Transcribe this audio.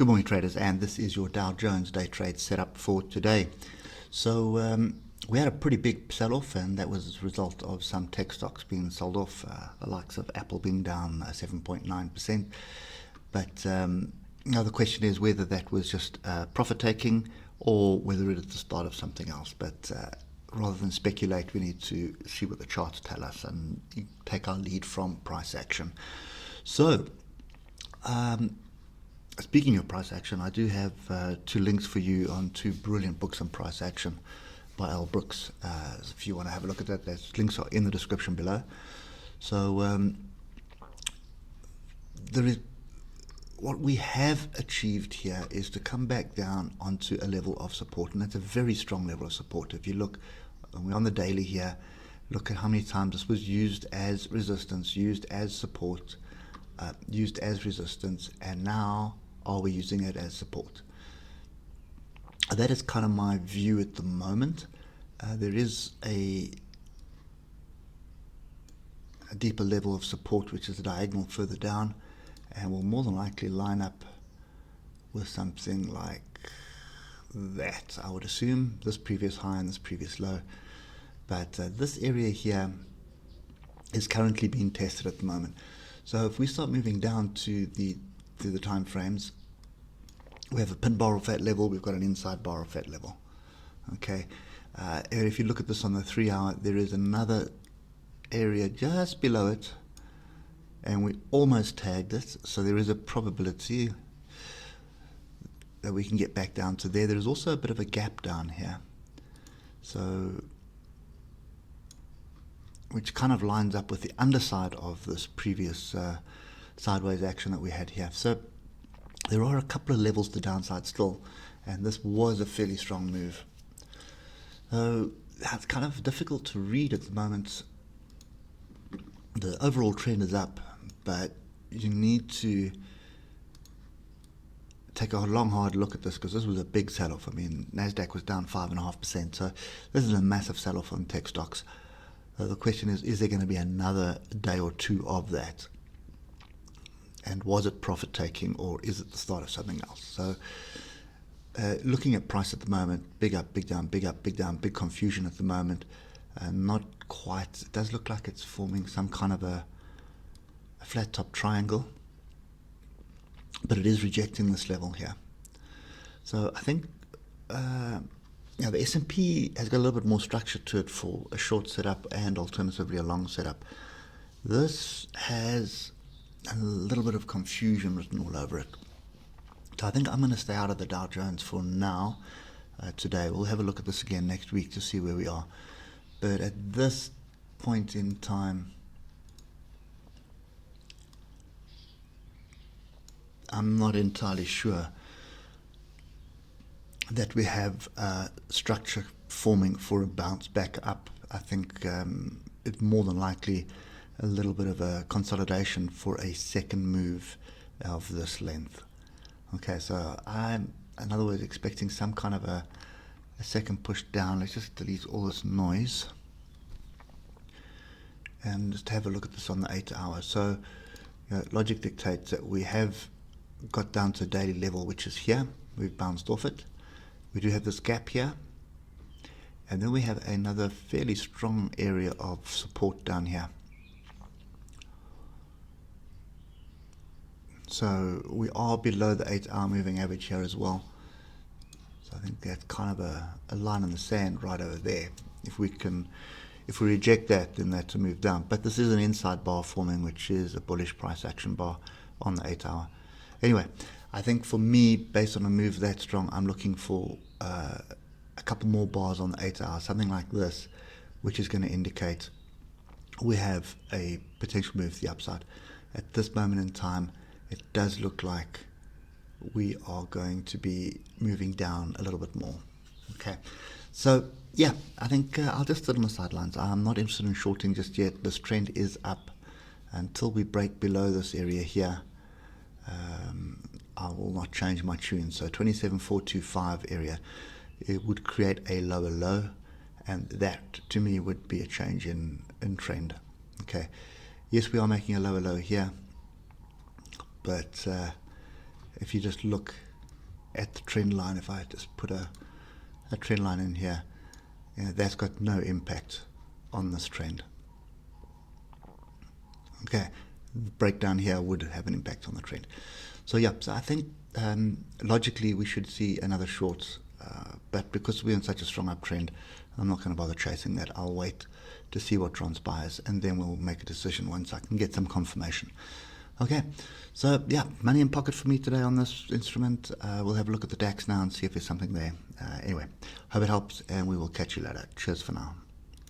Good morning, traders, and this is your Dow Jones day trade setup for today. So we had a pretty big sell-off, and that was a result of some tech stocks being sold off, the likes of Apple being down 7.9%. But the question is whether that was just profit-taking or whether it is the start of something else. But rather than speculate, we need to see what the charts tell us and take our lead from price action. So, speaking of price action, I do have two links for you on two brilliant books on price action by Al Brooks. If you want to have a look at that, those links are in the description below. So what we have achieved here is to come back down onto a level of support, and that's a very strong level of support. If you look, we're on the daily here, look at how many times this was used as resistance, used as support, used as resistance, and now are we using it as support? That is kind of my view at the moment. There is a deeper level of support, which is a diagonal further down, and will more than likely line up with something like that. I would assume this previous high and this previous low, but this area here is currently being tested at the moment. So if we start moving down to the time frames, we have a pin bar off that level, we've got an inside bar off that level. Okay, and if you look at this on the 3 hour, there is another area just below it, and we almost tagged it, so there is a probability that we can get back down to there. There is also a bit of a gap down here, so which kind of lines up with the underside of this previous sideways action that we had here. So there are a couple of levels to downside still, and this was a fairly strong move. So it's kind of difficult to read at the moment. The overall trend is up, but you need to take a long, hard look at this, because this was a big sell-off. I mean, NASDAQ was down 5.5%, so this is a massive sell-off on tech stocks. The question is there going to be another day or two of that? And was it profit-taking, or is it the start of something else? So looking at price at the moment, big up, big down, big up, big down, big confusion at the moment. Not quite. It does look like it's forming some kind of a flat top triangle, but it is rejecting this level here. So I think the S&P has got a little bit more structure to it for a short setup and alternatively a long setup. This has a little bit of confusion written all over it. So I think I'm going to stay out of the Dow Jones for now. Today we'll have a look at this again next week to see where we are. But at this point in time, I'm not entirely sure that we have structure forming for a bounce back up. I think it's more than likely a little bit of a consolidation for a second move of this length. Okay, so I'm, in other words, expecting some kind of a second push down. Let's just delete all this noise and just have a look at this on the 8 hour. So logic dictates that we have got down to a daily level, which is here. We've bounced off it. We do have this gap here, and then we have another fairly strong area of support down here. So we are below the 8 hour moving average here as well. So I think that's kind of a line in the sand right over there. If we reject that, then that's a move down. But this is an inside bar forming, which is a bullish price action bar on the 8 hour. Anyway, I think for me, based on a move that strong, I'm looking for a couple more bars on the 8 hour, something like this, which is going to indicate we have a potential move to the upside. At this moment in time, it does look like we are going to be moving down a little bit more. Okay, so yeah, I think I'll just sit on the sidelines. I'm not interested in shorting just yet. This trend is up until we break below this area here. I will not change my tune. So 27,425 area, it would create a lower low, and that to me would be a change in trend. Okay, yes, we are making a lower low here, but if you just look at the trend line, if I just put a trend line in here, that's got no impact on this trend. Okay, the breakdown here would have an impact on the trend. So yeah, so I think logically we should see another short, but because we're in such a strong uptrend, I'm not going to bother chasing that. I'll wait to see what transpires, and then we'll make a decision once I can get some confirmation. Okay, so yeah, money in pocket for me today on this instrument. We'll have a look at the DAX now and see if there's something there. Anyway, hope it helps, and we will catch you later. Cheers for now.